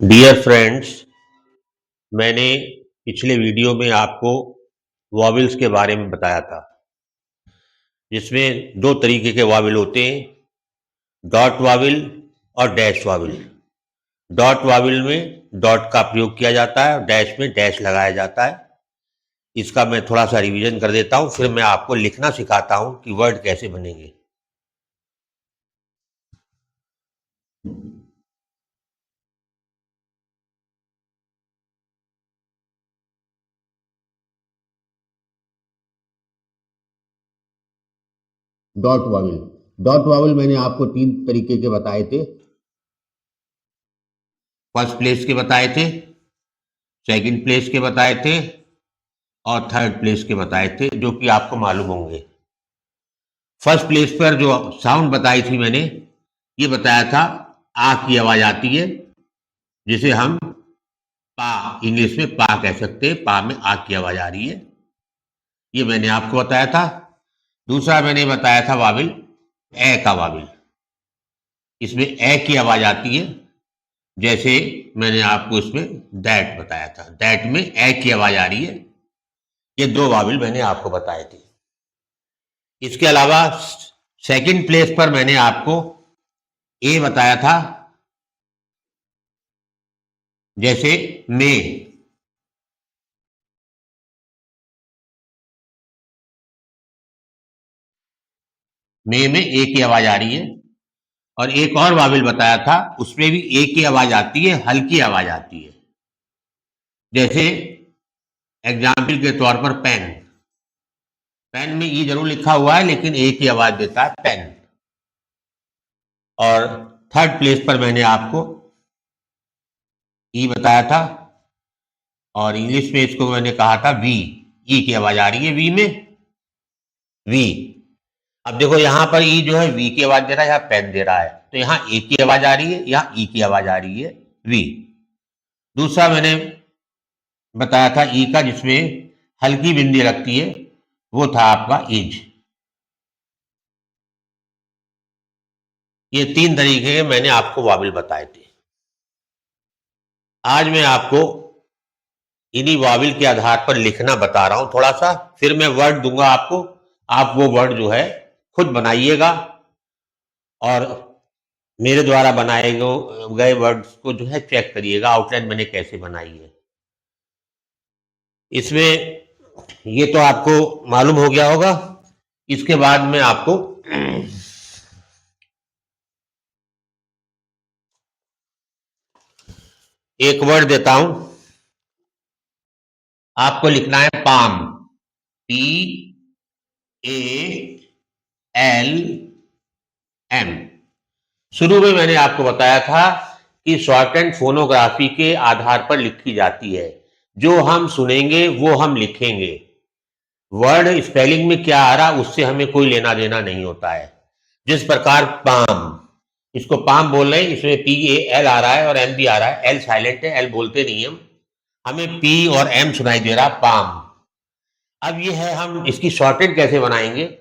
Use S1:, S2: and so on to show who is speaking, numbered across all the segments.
S1: Dear friends, मैंने पिछले video में आपको वॉवेल्स के बारे में बताया था, जिसमें दो तरीके के वॉवेल होते हैं, डॉट वॉवेल और डैश वॉवेल। डॉट वॉवेल में डॉट का प्रयोग किया जाता है और डैश में डैश लगाया जाता है। इसका मैं थोड़ा सा रिवीजन कर देता हूँ, फिर मैं आपको लिखना सिखाता हूँ कि वर्ड कैसे बनेंगे। डॉट वॉवेल मैंने आपको तीन तरीके के बताए थे। फर्स्ट प्लेस के बताए थे, सेकंड प्लेस के बताए थे और थर्ड प्लेस के बताए थे, जो कि आपको मालूम होंगे। फर्स्ट प्लेस पर जो साउंड बताई थी मैंने, ये बताया था आ की आवाज आती है, जिसे हम पा, इंग्लिश में पा कह सकते हैं। पा में आ की आवाज आ रही है, ये मैंने आपको बताया था। दूसरा मैंने बताया था वाविल, ए का वाविल। इसमें ए की आवाज आती है, जैसे मैंने आपको इसमें दैट बताया था, दैट में ए की आवाज आ रही है। ये दो वाविल मैंने आपको बताए थे। इसके अलावा सेकंड प्लेस पर मैंने आपको ए बताया था, जैसे मे। मे में ए की आवाज आ रही है। और एक और वाविल बताया था, उसमें भी ए की आवाज आती है, हल्की आवाज आती है, जैसे एग्जाम्पल के तौर पर पेन। पेन में ई जरूर लिखा हुआ है, लेकिन ए की आवाज देता है पेन। और थर्ड प्लेस पर मैंने आपको ई बताया था, और इंग्लिश में इसको मैंने कहा था वी। ई की आवाज आ रही है वी में, वी। अब देखो यहां पर ई जो है वी की आवाज दे रहा है, यहाँ पेन दे रहा है, तो यहाँ ए की आवाज आ रही है, यहाँ ई की आवाज आ रही है, वी। दूसरा मैंने बताया था ई का, जिसमें हल्की बिंदी लगती है, वो था आपका इज। ये तीन तरीके के मैंने आपको वाविल बताए थे। आज मैं आपको इन्हीं वाविल के आधार पर लिखना बता रहा हूं थोड़ा सा, फिर मैं वर्ड दूंगा आपको, आप वो वर्ड जो है खुद बनाइएगा और मेरे द्वारा बनाए गए वर्ड्स को जो है चेक करिएगा, आउटलाइन मैंने कैसे बनाई है। इसमें ये तो आपको मालूम हो गया होगा। इसके बाद मैं आपको एक वर्ड देता हूं, आपको लिखना है palm, P A L M. शुरू में मैंने आपको बताया था कि शॉर्ट एंड फोनोग्राफी के आधार पर लिखी जाती है, जो हम सुनेंगे वो हम लिखेंगे। वर्ड स्पेलिंग में क्या आ रहा उससे हमें कोई लेना देना नहीं होता है। जिस प्रकार पाम, इसको पाम बोल रहे हैं, इसमें पी ए एल आ रहा है और एम भी आ रहा है, एल साइलेंट है, एल बोलते नहीं हम, हमें पी और एम सुनाई दे रहा पाम। अब ये है, हम इसकी शॉर्टेड कैसे बनाएंगे।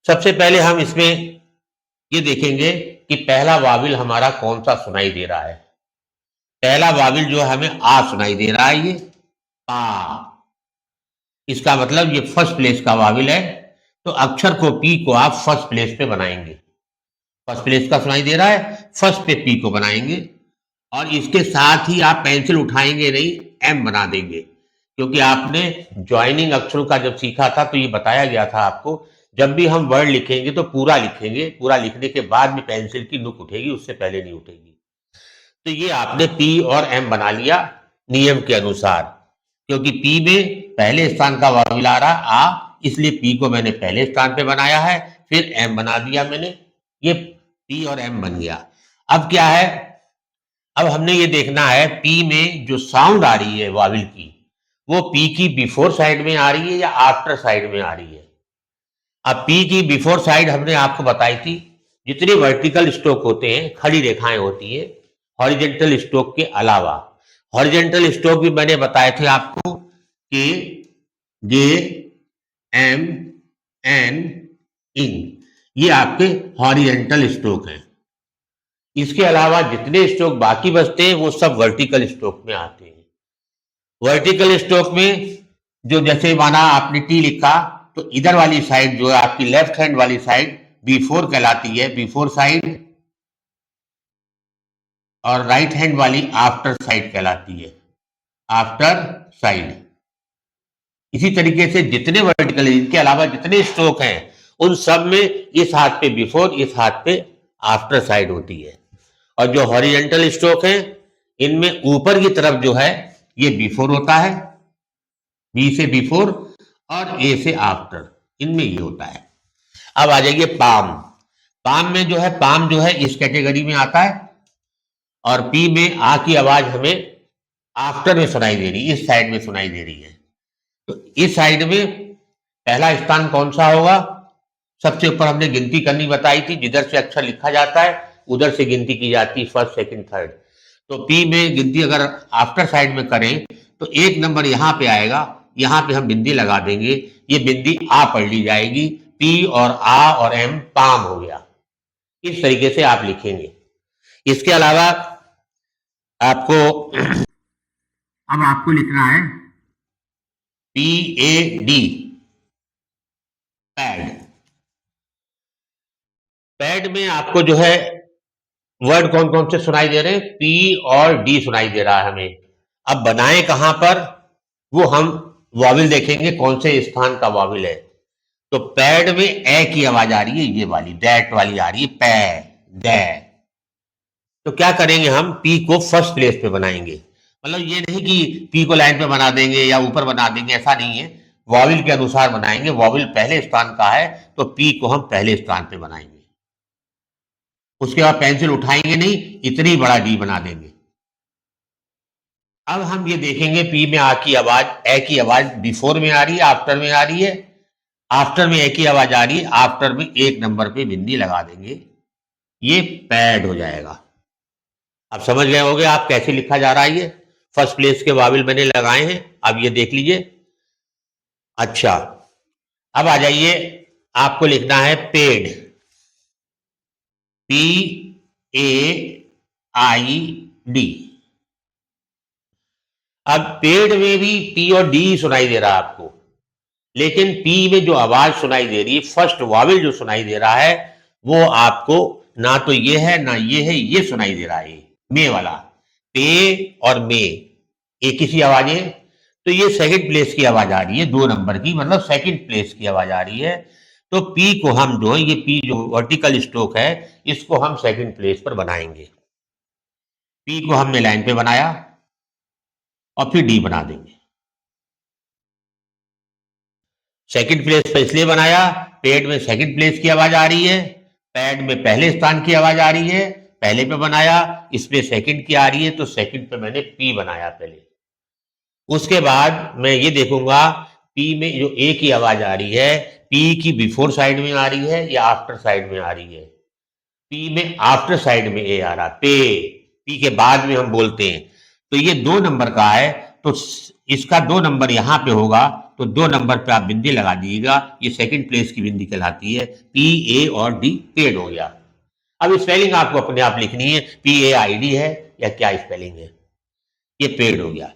S1: सबसे पहले हम इसमें ये देखेंगे कि पहला वाविल हमारा कौन सा सुनाई दे रहा है। पहला वाविल जो है हमें आ सुनाई दे रहा है, ये पा। इसका मतलब ये फर्स्ट प्लेस का वाविल है, तो अक्षर को पी को आप फर्स्ट प्लेस पे बनाएंगे। फर्स्ट प्लेस का सुनाई दे रहा है, फर्स्ट पे पी को बनाएंगे। और इसके साथ ही आप पेंसिल उठाएंगे नहीं, एम बना देंगे, क्योंकि आपने ज्वाइनिंग अक्षरों का जब सीखा था तो ये बताया गया था आपको, जब भी हम वर्ड लिखेंगे तो पूरा लिखेंगे, पूरा लिखने के बाद में पेंसिल की नुक उठेगी, उससे पहले नहीं उठेगी। तो ये आपने पी और एम बना लिया नियम के अनुसार, क्योंकि पी में पहले स्थान का वाविल आ रहा आ, इसलिए पी को मैंने पहले स्थान पे बनाया है, फिर एम बना दिया मैंने, ये पी और एम बन गया। अब क्या है, अब हमने ये देखना है पी में जो साउंड आ रही है वाविल की, वो पी की बिफोर साइड में आ रही है या आफ्टर साइड में आ रही है। अब पी की बिफोर साइड हमने आपको बताई थी, जितने वर्टिकल स्ट्रोक होते हैं, खड़ी रेखाएं होती हैं, हॉरिजेंटल स्ट्रोक के अलावा। हॉरिजेंटल स्ट्रोक भी मैंने बताए थे आपको कि जे एम एन इन, ये आपके हॉरिजेंटल स्ट्रोक हैं। इसके अलावा जितने स्ट्रोक बाकी बचते हैं वो सब वर्टिकल स्ट्रोक में आते हैं। वर्टिकल स्ट्रोक में जो जैसे माना आपने टी लिखा तो इधर वाली साइड जो है आपकी लेफ्ट हैंड वाली साइड बिफोर कहलाती है, बिफोर साइड, और राइट हैंड वाली आफ्टर साइड कहलाती है, आफ्टर साइड। इसी तरीके से जितने वर्टिकल इनके अलावा जितने स्ट्रोक हैं उन सब में इस हाथ पे बिफोर, इस हाथ पे आफ्टर साइड होती है। और जो हॉरिजॉन्टल स्ट्रोक हैं इनमें ऊपर की तरफ जो है ये बिफोर होता है, बी से बिफोर और ए से आफ्टर, इनमें ये होता है। अब आ जाइए पाम। पाम में जो है, पाम जो है इस कैटेगरी में आता है और पी में आ की आवाज हमें आफ्टर में सुनाई दे रही है, इस साइड में सुनाई दे रही है। तो इस साइड में पहला स्थान कौन सा होगा? सबसे ऊपर हमने गिनती करनी बताई थी, जिधर से अक्षर लिखा जाता है उधर से गिनती की जाती है, फर्स्ट सेकंड थर्ड। तो पी में गिनती अगर आफ्टर साइड में करें तो एक नंबर यहां पे आएगा, यहां पे हम बिंदी लगा देंगे, ये बिंदी आ पढ़ ली जाएगी, पी और आ और एम पाम हो गया। इस तरीके से आप लिखेंगे। इसके अलावा आपको अब आपको लिखना है PAD, पैड। पैड में आपको जो है वर्ड कौन कौन से सुनाई दे रहे हैं? पी और डी सुनाई दे रहा है हमें। अब बनाए कहां पर वो हम वॉविल देखेंगे, कौन से स्थान का वॉविल है। तो पैड में ए की आवाज आ रही है, ये वाली दैट वाली आ रही है, पै दै। तो क्या करेंगे हम? पी को फर्स्ट प्लेस पे बनाएंगे। मतलब ये नहीं कि पी को लाइन पे बना देंगे या ऊपर बना देंगे, ऐसा नहीं है। वॉविल के अनुसार बनाएंगे। वॉविल पहले स्थान का है तो पी को हम पहले स्थान पे बनाएंगे। उसके बाद पेंसिल उठाएंगे नहीं, इतनी बड़ा डी बना देंगे। अब हम ये देखेंगे पी में आ की आवाज, ए की आवाज बिफोर में आ रही है, आफ्टर में आ रही है, आफ्टर में ए की आवाज आ रही है, आफ्टर में एक नंबर पे बिंदी लगा देंगे, ये पैड हो जाएगा। अब समझ गए होंगे आप कैसे लिखा जा रहा है। ये फर्स्ट प्लेस के वाविल मैंने लगाए हैं, अब ये देख लीजिए। अच्छा, अब आ जाइए, आपको लिखना है पेड, PAID। अब पेड में भी पी और डी सुनाई दे रहा है आपको, लेकिन पी में जो आवाज सुनाई दे रही है, फर्स्ट वाविल जो सुनाई दे रहा है, वो आपको ना तो ये है ना ये है, ये सुनाई दे रहा है, मे वाला, पे और मे एक ही सी आवाज है। तो ये सेकंड प्लेस की आवाज आ रही है, 2 नंबर की, मतलब सेकंड प्लेस की आवाज आ रही है। तो पी को हम जो है, ये पी जो वर्टिकल स्ट्रोक है, इसको हम सेकंड प्लेस पर बनाएंगे। पी को हमने लाइन पे बनाया और फिर डी बना देंगे। सेकंड प्लेस पर इसलिए बनाया, पेड में सेकंड प्लेस की आवाज आ रही है, पैड में पहले स्थान की आवाज आ रही है, पहले पे बनाया, इसमें सेकंड की आ रही है तो सेकंड पे मैंने पी बनाया पहले। उसके बाद मैं ये देखूंगा पी में जो ए की आवाज आ रही है, पी की बिफोर साइड में आ रही है या आफ्टर साइड में आ रही है। पी में आफ्टर साइड में ए आ रहा, पे, पी के बाद में हम बोलते हैं। तो ये 2 नंबर का है, तो इसका 2 नंबर यहां पे होगा, तो 2 नंबर पे आप बिंदी लगा दीजिएगा, ये सेकंड प्लेस की बिंदी कहलाती है। पी, ए और डी, पेड हो गया। अब स्पेलिंग आपको अपने आप लिखनी है, PAID है या क्या स्पेलिंग है, ये पेड हो गया।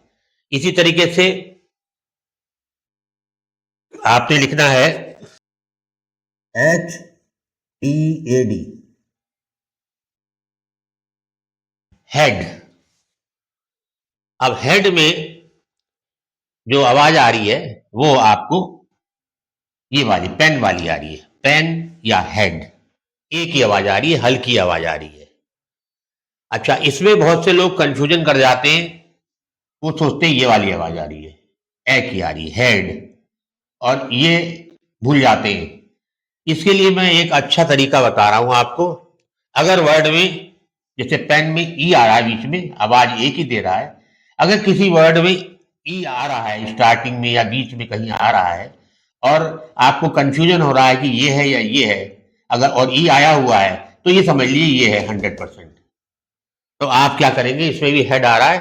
S1: इसी तरीके से आपने लिखना है HEAD, हेड। अब हेड में जो आवाज आ रही है वो आपको ये वाली पेन वाली आ रही है, पेन या हेड। ए की आवाज आ रही है, हल्की आवाज आ रही है। अच्छा, इसमें बहुत से लोग कंफ्यूजन कर जाते हैं, वो सोचते हैं ये वाली आवाज आ रही है, ए की आ रही है, हेड, और ये भूल जाते हैं। इसके लिए मैं एक अच्छा तरीका बता रहा हूं आपको। अगर वर्ड में जैसे पेन में ई आ रहा है, बीच में आवाज एक ही दे रहा है, अगर किसी वर्ड में ई आ रहा है स्टार्टिंग में या बीच में कहीं आ रहा है और आपको कंफ्यूजन हो रहा है कि ये है या ये है, अगर और ई आया हुआ है तो ये समझ लीजिए ये है 100%। तो आप क्या करेंगे, इसमें भी हेड आ रहा है,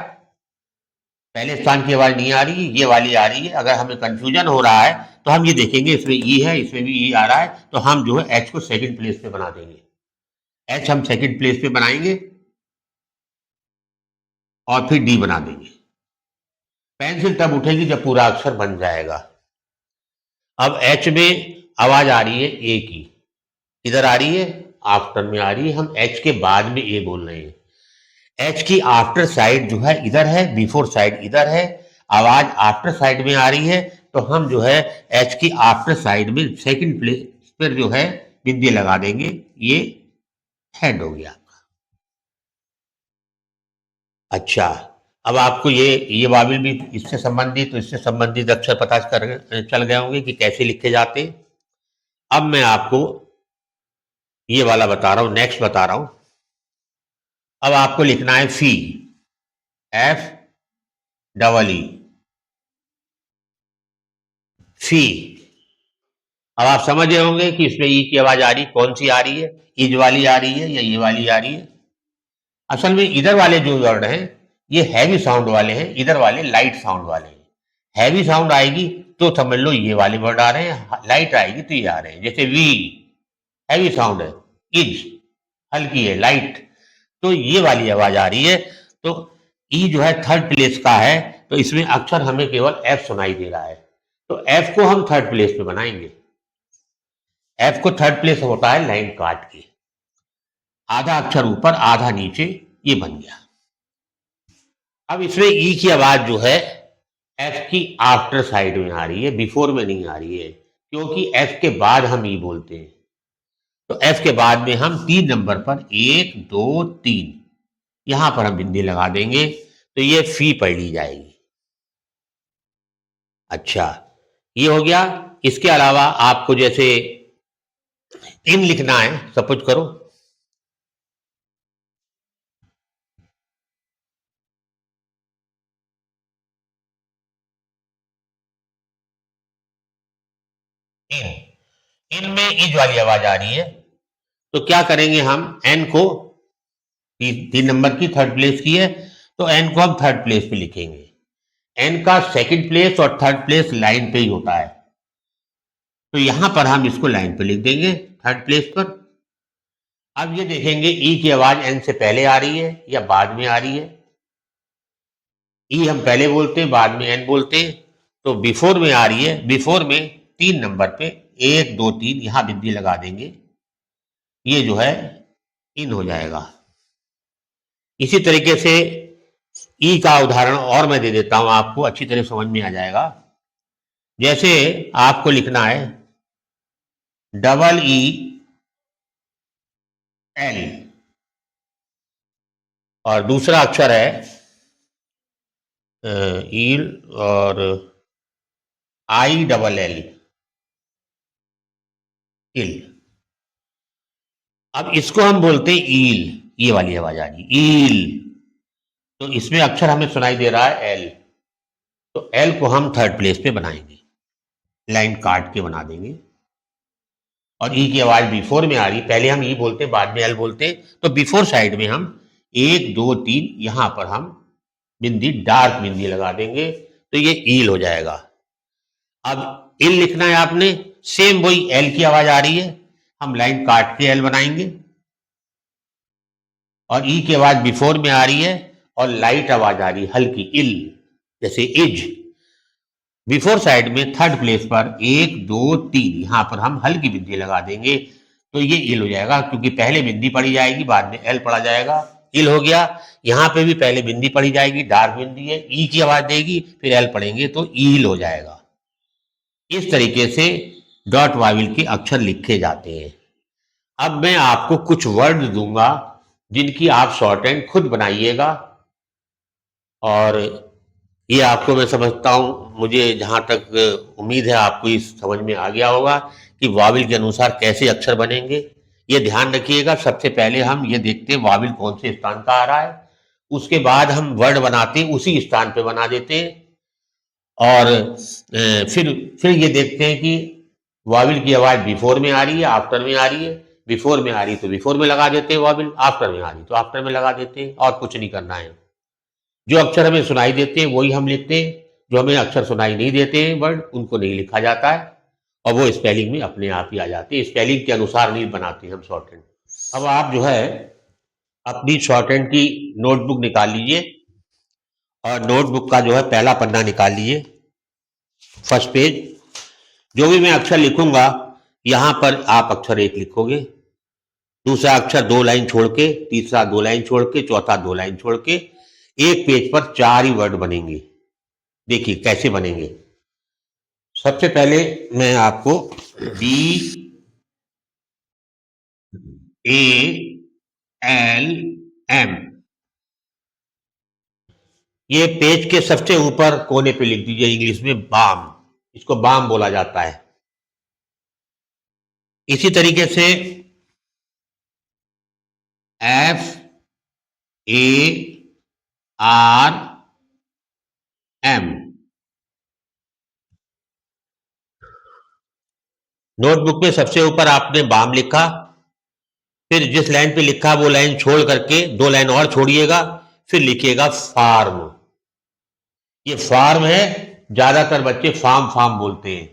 S1: पहले स्थान की आवाज नहीं आ रही, ये वाली आ रही है। अगर हमें कंफ्यूजन हो रहा है तो हम ये देखेंगे इसमें ई है, इसमें भी ई आ रहा है, तो हम जो है एच को सेकंड प्लेस पे बना देंगे। एच हम सेकंड प्लेस पे बनाएंगे और फिर डी बना देंगे। पेंसिल तब उठेगी जब पूरा अक्षर बन जाएगा। अब एच में आवाज आ रही है ए की, इधर आ रही है, आफ्टर में आ रही है, हम एच के बाद में ए बोल रहे हैं। एच की आफ्टर साइड जो है इधर है, बिफोर साइड इधर है, आवाज आफ्टर साइड में आ रही है, तो हम जो है एच की आफ्टर साइड में सेकंड प्लेस पर जो है बिंदी लगा देंगे। ये हेड हो गया आपका। अच्छा, अब आपको ये वाविल भी इससे संबंधित तो इससे संबंधित अक्षर पता चल गए होंगे कि कैसे लिखे जाते। अब मैं आपको ये वाला बता रहा हूं, नेक्स्ट बता रहा हूं। अब आपको लिखना है फी, एफ डबल ई, फी। अब आप समझ रहे होंगे कि इसमें ई की आवाज आ रही, कौन सी आ रही है, इज वाली आ रही है या ये वाली आ रही है। असल में इधर वाले जो वर्ड हैं ये हैवी साउंड वाले हैं, इधर वाले लाइट साउंड वाले हैं। हैवी साउंड आएगी तो समझ लो ये वाले वर्ड आ रहे हैं, लाइट आएगी तो ये आ रहे हैं। जैसे वी हैवी साउंड है, इज हल्की है, लाइट, तो ये वाली आवाज आ रही है। तो ई जो है थर्ड प्लेस का है, तो इसमें अक्षर हमें केवल एफ सुनाई दे रहा है, तो एफ को हम थर्ड प्लेस पे बनाएंगे। एफ को थर्ड प्लेस होता है लाइन काट के, आधा अक्षर ऊपर आधा नीचे, ये बन गया। अब इसमें ई की आवाज जो है एफ की आफ्टर साइड में आ रही है, बिफोर में नहीं आ रही है, क्योंकि एफ के बाद हम ई बोलते हैं। तो एफ के बाद में हम 3 नंबर पर 1 2 3 यहां पर हम बिंदी लगा देंगे, तो ये फी पढ़ ली जाएगी। अच्छा, ये हो गया। इसके अलावा आपको जैसे इन लिखना है, सपोज करो इन में इज वाली आवाज आ रही है, तो क्या करेंगे हम, एन को 3 नंबर की थर्ड प्लेस की है, तो एन को हम थर्ड प्लेस पे लिखेंगे। एन का सेकंड प्लेस और थर्ड प्लेस लाइन पे ही होता है, तो यहां पर हम इसको लाइन पे लिख देंगे थर्ड प्लेस पर। अब ये देखेंगे ई की आवाज एन से पहले आ रही है या बाद में आ रही है। ई हम पहले बोलते हैं, बाद में एन बोलते हैं, तो बिफोर में आ रही है। बिफोर में 3 नंबर पे 1 2 3 यहां बिंदी लगा देंगे, ये जो है इन हो जाएगा। इसी तरीके से ई का उदाहरण और मैं दे देता हूं आपको, अच्छी तरह समझ में आ जाएगा। जैसे आपको लिखना है डबल ई एल और दूसरा अक्षर है ईल और आई डबल एल, इल। अब इसको हम बोलते हैं ईल, ये वाली आवाज आ रही ईल, तो इसमें अक्षर हमें सुनाई दे रहा है एल, तो एल को हम थर्ड प्लेस पे बनाएंगे, लाइन काट के बना देंगे। और ई की आवाज बिफोर में आ रही, पहले हम ई बोलते बाद में एल बोलते, तो बिफोर साइड में हम 1 2 3 यहां पर हम बिंदी डार्क बिंदी लगा देंगे, तो ये ईल हो जाएगा। अब इल लिखना है आपने, सेम वही एल की आवाज आ रही है, हम लाइन काट के एल बनाएंगे। और ई की आवाज बिफोर में आ रही है और लाइट आवाज आ रही है हल्की, इल, जैसे इज। बिफोर साइड में थर्ड प्लेस पर 1 2 3 यहां पर हम हल्की बिंदी लगा देंगे, तो ये इल हो जाएगा, क्योंकि पहले बिंदी पढ़ी जाएगी बाद में एल पढ़ा जाएगा, इल हो गया। यहां पे भी पहले बिंदी पढ़ी जाएगी, डार्क बिंदी है, ई की आवाज देगी, फिर एल पढ़ेंगे तो ईल हो जाएगा। इस तरीके से डॉट वाविल के अक्षर लिखे जाते हैं। अब मैं आपको कुछ वर्ड दूंगा जिनकी आप शॉर्ट हैंड खुद बनाइएगा, और ये आपको मैं समझता हूं, मुझे जहां तक उम्मीद है आपको इस समझ में आ गया होगा कि वाविल के अनुसार कैसे अक्षर बनेंगे। ये ध्यान रखिएगा, सबसे पहले हम ये देखते हैं वाविल कौन से स्थान का आ रहा है, उसके बाद हम वर्ड बनाते हैं उसी स्थान पे बना देते हैं, और फिर ये देखते हैं कि वाविल की आवाज बिफोर में आ रही है आफ्टर में आ रही है, बिफोर में आ रही तो बिफोर में लगा देते हैं वाविल, आफ्टर में आ रही तो आफ्टर में लगा देते हैं, और कुछ नहीं करना है। जो अक्षर हमें सुनाई देते हैं वही हम लिखते हैं, जो हमें अक्षर सुनाई नहीं देते हैं वर्ड, उनको नहीं लिखा जाता है, और वो स्पेलिंग में अपने आप ही आ जाते हैं। स्पेलिंग के अनुसार नहीं बनाते हम शॉर्ट हैंड। अब आप जो है अपनी शॉर्ट हैंड की नोटबुक निकाल लीजिए और नोटबुक का जो है पहला पन्ना निकाल लीजिए, फर्स्ट पेज। जो भी मैं अक्षर लिखूंगा यहां पर आप अक्षर एक लिखोगे, दूसरा अक्षर 2 लाइन छोड़ के, तीसरा 2 लाइन छोड़ के, चौथा 2 लाइन छोड़ के, एक पेज पर 4 ही वर्ड बनेंगे। देखिए कैसे बनेंगे। सबसे पहले मैं आपको BALM, ये पेज के सबसे ऊपर कोने पे लिख दीजिए इंग्लिश में बाम, इसको बाम बोला जाता है। इसी तरीके से FARM, नोटबुक में सबसे ऊपर आपने बाम लिखा, फिर जिस लाइन पे लिखा वो लाइन छोड़ करके 2 लाइन और छोड़िएगा, फिर लिखिएगा फार्म। ये फार्म है, ज्यादातर बच्चे फार्म फार्म बोलते हैं,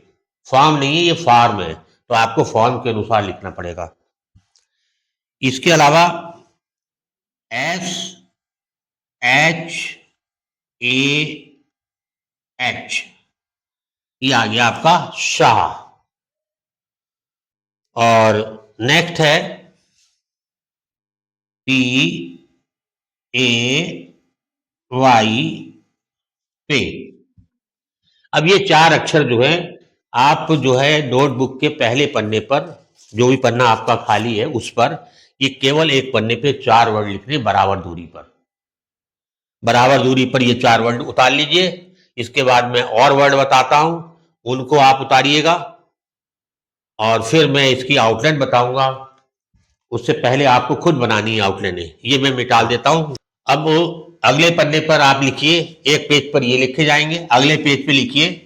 S1: फार्म नहीं है ये फार्म है, तो आपको फॉर्म के अनुसार लिखना पड़ेगा। इसके अलावा SHAH, ये आ गया आपका शाह। और नेक्स्ट है PAY, पे। अब ये 4 अक्षर जो है आप जो है नोटबुक के पहले पन्ने पर, जो भी पन्ना आपका खाली है उस पर, ये केवल एक पन्ने पे 4 वर्ड लिखने बराबर दूरी पर। बराबर दूरी पर ये 4 वर्ड उतार लीजिए। इसके बाद मैं और वर्ड बताता हूं, उनको आप उतारिएगा और फिर मैं इसकी आउटलाइन बताऊंगा। उससे पहले आपको खुद बनानी है आउटलाइन। ये मैं मिटा देता हूं। अब अगले पन्ने पर आप लिखिए, एक पेज पर ये लिखे जाएंगे, अगले पेज पे लिखिए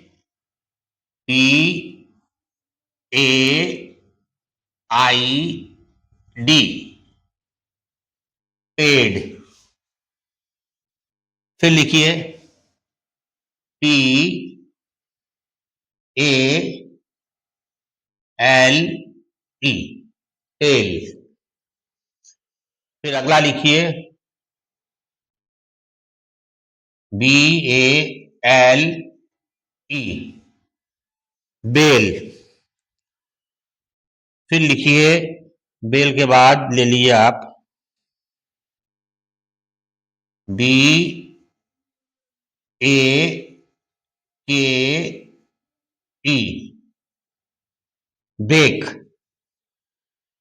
S1: PAID, पेड। फिर लिखिए TALE, टेल। फिर अगला लिखिए BALE, बेल। फिर लिखिए, बेल के बाद ले लीजिए आप BAKE, बेक।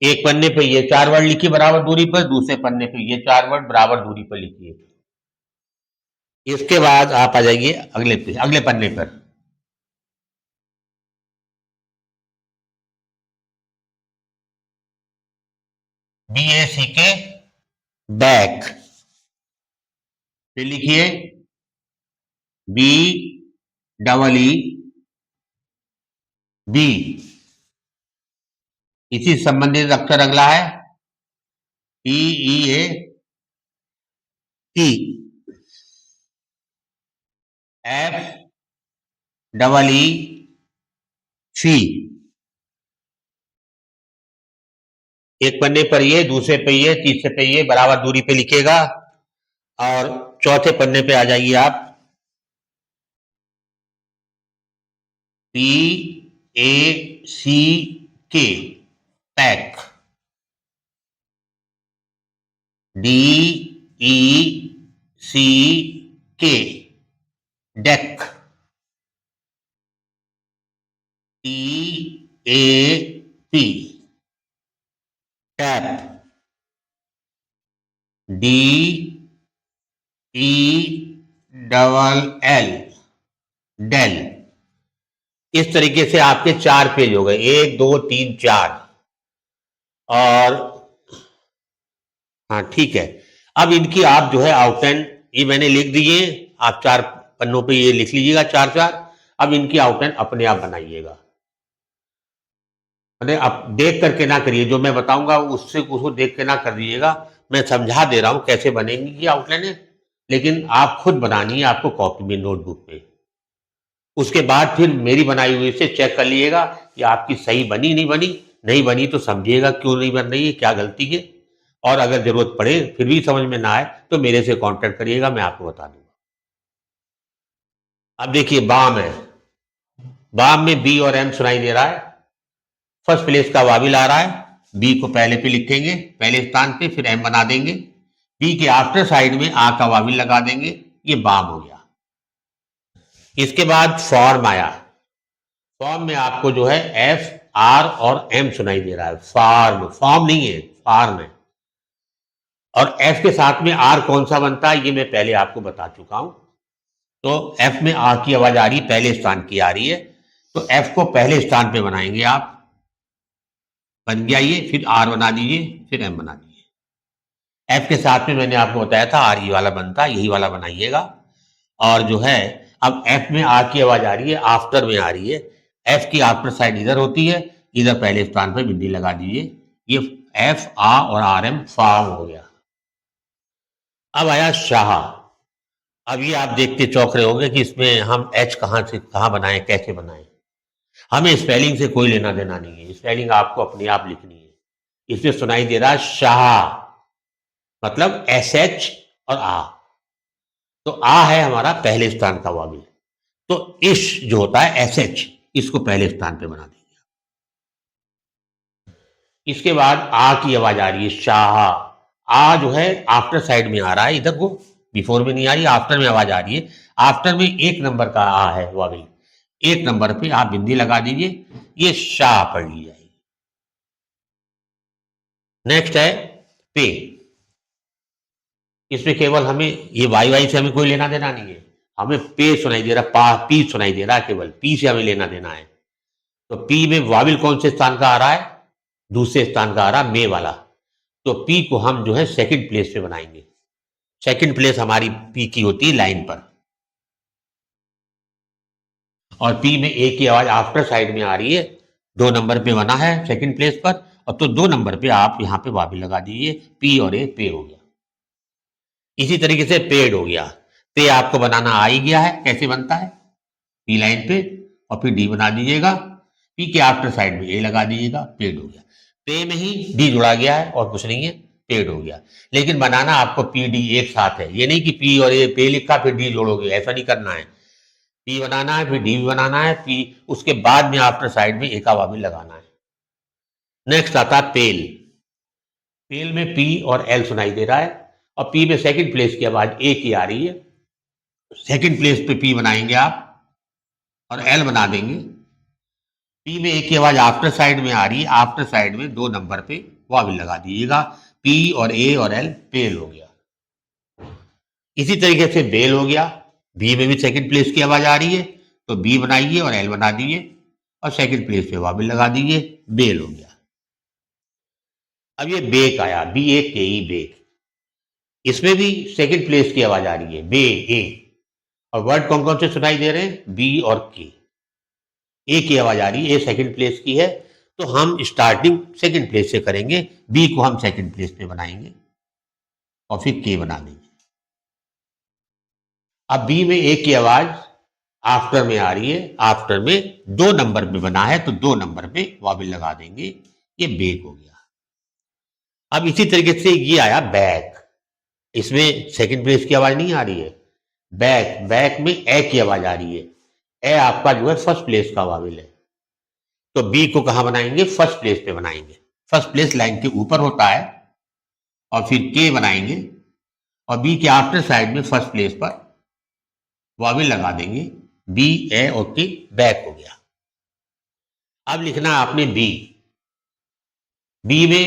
S1: एक पन्ने पे ये 4 वर्ड लिखिए बराबर दूरी पर, दूसरे पन्ने पे ये 4 वर्ड बराबर दूरी पर लिखिए। इसके बाद आप आ जाइए अगले पन्ने पर। BACK, back. फिर लिखिए BEE, इसी संबंधित अक्षर अगला है TEAT, FEE। एक पन्ने पर ये, दूसरे पे ये, तीसरे पे ये बराबर दूरी पे लिखेगा। और चौथे पन्ने पे आ जाइए आप PACK, pack. DECK, deck. TAP, tap. DELL, dell. इस तरीके से आपके 4 पेज हो गए, 1 2 3 4। और हाँ ठीक है, अब इनकी आप जो है आउटलाइन, ये मैंने लिख दिए, आप 4 पन्नों पे ये लिख लीजिएगा 4 4। अब इनकी आउटलाइन अपने आप बनाइएगा। अरे आप देख करके ना करिए, जो मैं बताऊंगा उसको देख के ना कर दीजिएगा। मैं समझा दे रहा हूं कैसे बनेगी ये आउटलाइन, लेकिन आप खुद बनानी है आपको कॉपी में, नोटबुक पे। उसके बाद फिर मेरी बनाई हुई से चेक कर लीजिएगा कि आपकी सही बनी नहीं बनी। नहीं बनी तो समझिएगा क्यों नहीं बन रही है, क्या गलती है। और अगर जरूरत पड़े फिर भी समझ में ना आए तो मेरे से कांटेक्ट करिएगा, मैं आपको बता दूंगा। अब देखिए बाम है, बाम में बी और एम सुनाई दे रहा है। फर्स्ट प्लेस का वाविल आ रहा है, बी को पहले पे लिखेंगे, पहले स्थान पे, फिर एम बना देंगे। बी के आफ्टर साइड में आ का वाविल लगा देंगे, ये बाम हो गया। इसके बाद फॉर्म आया। फॉर्म में आपको जो है एफ, आर और एम सुनाई दे रहा है। फार्म, फॉर्म नहीं है, फार्म है। और एफ के साथ में आर कौन सा बनता है ये मैं पहले आपको बता चुका हूं। तो एफ में आर की आवाज आ रही है, पहले स्थान की आ रही है, तो एफ को पहले स्थान पे बनाएंगे आप। बन गया ये, फिर आर बना दीजिए, फिर एम बना दीजिए। एफ के साथ में मैंने आपको बताया था आर ये वाला बनता है, यही वाला बनाइएगा। और जो है अब एफ में आर की आवाज आ रही है, आफ्टर में आ रही है। एफ की आफ्टर साइड इधर होती है, इधर पहले स्थान पर बिंदी लगा दीजिए। ये एफ, आ और आर एम फार्म हो गया। अब आया शाह। अब ये आप देखते चौंक रहे होंगे कि इसमें हम एच कहां से कहां बनाएं, कैसे बनाएं। हमें स्पेलिंग से कोई लेना देना नहीं है, स्पेलिंग आपको अपने आप लिखनी है। इसमें सुनाई दे रहा है शाह, मतलब एस एच और आ। तो आ है हमारा पहले स्थान का वाविल, तो इश जो होता है एस एच, इसको पहले स्थान पे बना देंगे। इसके बाद आ की आवाज आ रही है शाह। आ जो है आफ्टर साइड में आ रहा है, इधर को बिफोर में नहीं आ रही, आफ्टर में आवाज आ रही है। आफ्टर में एक नंबर का आ है वाविल, एक नंबर पे आप बिंदी लगा दीजिए, ये शाह पढ़ ली जाएगी। नेक्स्ट है पे। इसमें केवल हमें ये वाई वाई से हमें कोई लेना देना नहीं है, हमें पे सुनाई दे रहा, पी सुनाई दे रहा है, केवल पी से हमें लेना देना है। तो पी में वाविल कौन से स्थान का आ रहा है, दूसरे स्थान का आ रहा है, मे वाला। तो पी को हम जो है सेकंड प्लेस पे बनाएंगे। सेकंड प्लेस हमारी पी की होती है लाइन पर, और पी में ए की आवाज आफ्टर साइड में आ रही है, 2 नंबर पे बना है सेकंड प्लेस पर, और तो 2 नंबर पे आप यहां पे वाविल लगा दीजिए, पी और ए, पे हो गया। इसी तरीके से पेड़ हो गया। पे आपको बनाना आ ही गया है, कैसे बनता है, पी लाइन पे और फिर डी बना दीजिएगा, पी के आफ्टर साइड में ए लगा दीजिएगा, पेड़ हो गया। पे में ही डी जुड़ा गया है और कुछ नहीं है, पेड़ हो गया। लेकिन बनाना आपको पी डी एक साथ है, ये नहीं कि पी और ए, पे लिखा फिर डी जोड़ोगे, ऐसा नहीं करना है। पी बनाना है, फिर डी भी बनाना है, पी उसके बाद में आफ्टर साइड में ए का वाविल लगाना है। नेक्स्ट आता है पेल। पेल में पी और एल सुनाई दे रहा है, और पी में सेकंड प्लेस की आवाज ए की आ रही है। सेकंड प्लेस पे पी बनाएंगे आप और एल बना देंगे। पी में ए की आवाज आफ्टर साइड में आ रही है, आफ्टर साइड में 2 नंबर पे वाविल लगा दीजिएगा, पी और ए और एल, पेल हो गया। इसी तरीके से बेल हो गया। बी में भी सेकंड प्लेस की आवाज आ रही है, तो बी बनाइए और एल बना दीजिए और सेकंड प्लेस पे वाविल लगा दीजिए, बेल हो गया। अब ये बेक आया, बी ए के ई, बेक। इसमें भी सेकंड प्लेस की आवाज आ रही है, बे, ए। और वर्ड कौन कौन से सुनाई दे रहे हैं, बी और के। ए की आवाज आ रही है, ए सेकंड प्लेस की है, तो हम स्टार्टिंग सेकंड प्लेस से करेंगे, बी को हम सेकंड प्लेस पे बनाएंगे और फिर के बना देंगे। अब बी में ए की आवाज आफ्टर में आ रही है, आफ्टर में 2 नंबर पे बना है, तो 2 नंबर पे वाविल लगा देंगे, ये बेक हो गया। अब इसी तरीके से ये आया बैक। इसमें सेकंड प्लेस की आवाज नहीं आ रही है, बैक, बैक में ए की आवाज आ रही है। ए आपका जो है फर्स्ट प्लेस का वाविल है, तो बी को कहां बनाएंगे, फर्स्ट प्लेस पे बनाएंगे। फर्स्ट प्लेस लाइन के ऊपर होता है, और फिर के बनाएंगे और बी के आफ्टर साइड में फर्स्ट प्लेस पर वाविल लगा देंगे, बी, ए और के, बैक हो गया। अब लिखना है आपने बी। बी में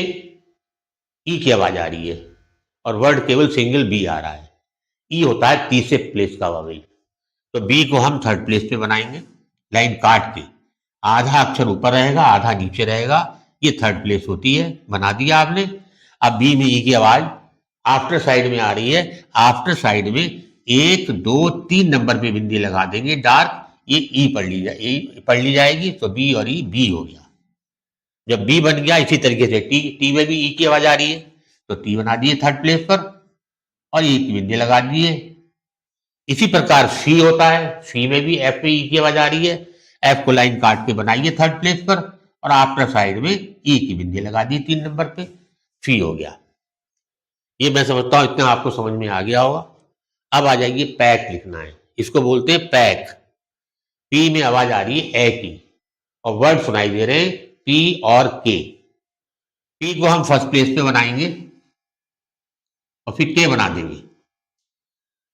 S1: ई की आवाज आ रही है और वर्ड केवल सिंगल बी आ रहा है। ई होता है तीसरे प्लेस का वाविल, तो बी को हम थर्ड प्लेस पे बनाएंगे, लाइन काट के। आधा अक्षर ऊपर रहेगा, आधा नीचे रहेगा, ये थर्ड प्लेस होती है, बना दिया आपने। अब बी में ई की आवाज आफ्टर साइड में आ रही है, आफ्टर साइड में 1, 2, 3 नंबर पे बिंदी लगा देंगे डार्क, ये ई पढ़ ली जाएगी, तो बी और ई, बी हो गया। जब बी बन गया, इसी तरीके से टी, टी में भी ई की आवाज आ रही है, तो टी बना दिए थर्ड प्लेस पर और ई की बिंदी लगा दिए। इसी प्रकार सी होता है, सी में भी एफ में ई की आवाज आ रही है, एफ को लाइन काट के बनाइए थर्ड प्लेस पर और आफ्टर साइड में ई की बिंदी लगा दी 3 नंबर पे, सी हो गया। ये मैं समझता हूं इतना आपको समझ में आ गया होगा। अब आ जाइए पैक लिखना है, इसको बोलते हैं पैक। पी में आवाज आ रही है ए की और वर्ड सुनाई दे रहे हैं पी और के। पी को हम फर्स्ट प्लेस पे बनाएंगे और फिर के बना देंगे।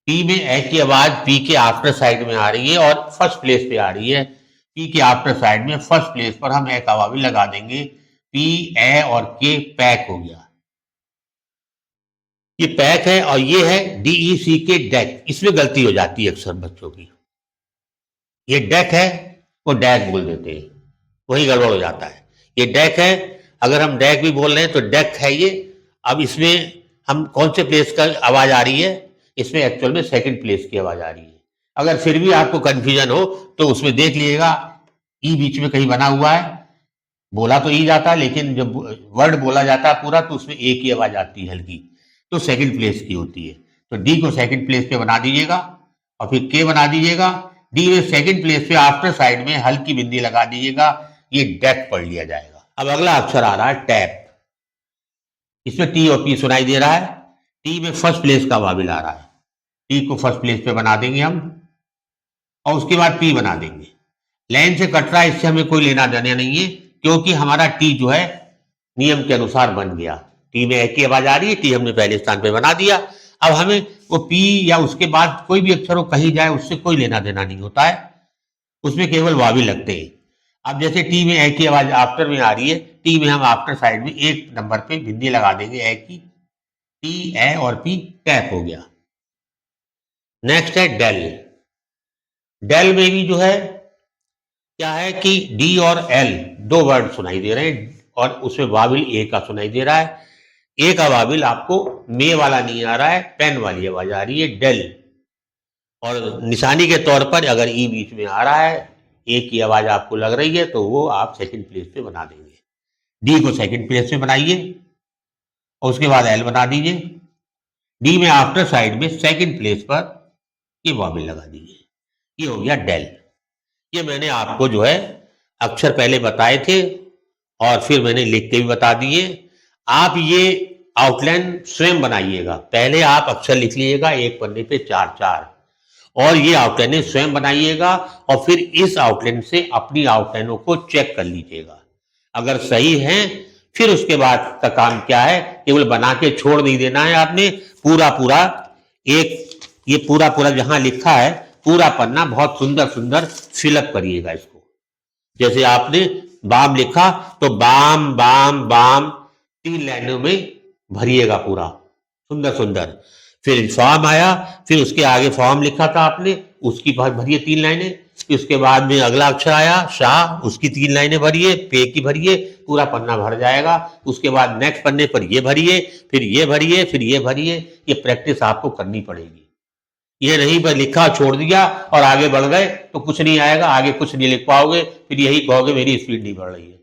S1: पी में ए की आवाज पी के आफ्टर साइड में आ रही है और फर्स्ट प्लेस पे आ रही है। पी के आफ्टर साइड में फर्स्ट प्लेस पर हम ए का वावी लगा देंगे। पी ए और के पैक हो गया। ये पैक है और ये है DEC के डेक। इसमें गलती हो जाती है अक्सर बच्चों की। ये डेक है वो डैक बोल देते हैं, वही गड़बड़ हो जाता है। ये डेक है, अगर हम डेक भी बोल रहे हैं तो डेक है ये। अब इसमें हम कौन से प्लेस का आवाज आ रही है, इसमें एक्चुअल में सेकंड प्लेस की आवाज आ रही है। अगर फिर भी आपको कंफ्यूजन हो तो उसमें देख लीजिएगा ई बीच में कहीं बना हुआ है। बोला तो ई जाता है लेकिन जब वर्ड बोला जाता है पूरा तो उसमें ए की आवाज आती है हल्की, तो सेकंड प्लेस की होती है। तो डी को सेकंड प्लेस पे बना दीजिएगा और फिर के बना दीजिएगा। डी में सेकंड प्लेस पे आफ्टर साइड में हल्की बिंदी लगा दीजिएगा, ये डेक पढ़ लिया जाएगा। अब अगला अक्षर आ रहा है टैप। इसमें टी और पी सुनाई दे रहा है। टी में फर्स्ट प्लेस का वाविल आ रहा है, टी को फर्स्ट प्लेस पे बना देंगे हम और उसके बाद पी बना देंगे। लाइन से कट रहा है, इससे हमें कोई लेना देना नहीं है क्योंकि हमारा टी जो है नियम के अनुसार बन गया। टी में ए की आवाज आ रही है, टी हमने पहले स्थान पे बना दिया। अब हमें वो पी या उसके बाद कोई भी अक्षर हो कहीं जाए उससे कोई लेना देना नहीं होता है, उसमें केवल वावी लगते हैं। अब जैसे टी में ए की आवाज आफ्टर में आ रही है, टी में हम आफ्टर साइड में एक नंबर पे बिंदी लगा देंगे ए की। टी ए और पी टैप हो गया। नेक्स्ट है डेल। डेल में भी जो है क्या है कि डी और एल दो वर्ड सुनाई दे रहे हैं और उसमें वाविल ए का सुनाई दे रहा है। ए का वाविल आपको मे वाला नहीं आ रहा है, पेन वाली आवाज आ रही है डेल। और निशानी के तौर पर अगर ई बीच में आ रहा है, ए की आवाज आपको लग रही है तो वो आप सेकंड प्लेस पे बना देंगे। डी को सेकंड प्लेस पे बनाइए और उसके बाद एल बना दीजिए। डी में आफ्टर साइड में सेकंड प्लेस पर ये वाविल लगा दीजिए। ये हो गया डेल। ये मैंने आपको जो है अक्षर पहले बताए थे और फिर मैंने लिख के भी बता दिए। आप ये आउटलाइन स्वयं बनाइएगा। पहले आप अक्षर लिख लीजिएगा एक पन्ने पे 4-4 और ये आउटलाइनें स्वयं बनाइएगा और फिर इस आउटलाइन से अपनी आउटलाइनों को चेक कर लीजिएगा। अगर सही है फिर उसके बाद का काम क्या है, केवल बना के छोड़ नहीं देना है आपने। पूरा पूरा एक ये पूरा पूरा जहां लिखा है पूरा पन्ना बहुत सुंदर सुंदर फिलअप करिएगा इसको। जैसे आपने बाम लिखा तो बाम बाम बाम 3 लाइनों में भरिएगा पूरा सुंदर सुंदर। फिर फॉर्म आया, फिर उसके आगे फॉर्म लिखा था आपने, उसकी भरिए 3 लाइनें। फिर उसके बाद में अगला अक्षर आया शाह, उसकी 3 लाइनें भरिए, पे की भरिए, पूरा पन्ना भर जाएगा। उसके बाद नेक्स्ट पन्ने पर ये भरिए, फिर ये भरिए, फिर ये भरिए। ये प्रैक्टिस आपको करनी पड़ेगी। ये नहीं पर लिखा छोड़ दिया और आगे बढ़ गए तो कुछ नहीं आएगा, आगे कुछ नहीं लिख पाओगे, फिर यही कहोगे मेरी स्पीड नहीं बढ़ रही है।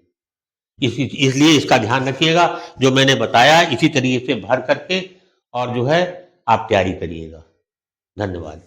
S1: इसलिए इसका ध्यान रखिएगा, जो मैंने बताया इसी तरीके से भर करके और जो है आप तैयारी करिएगा। धन्यवाद।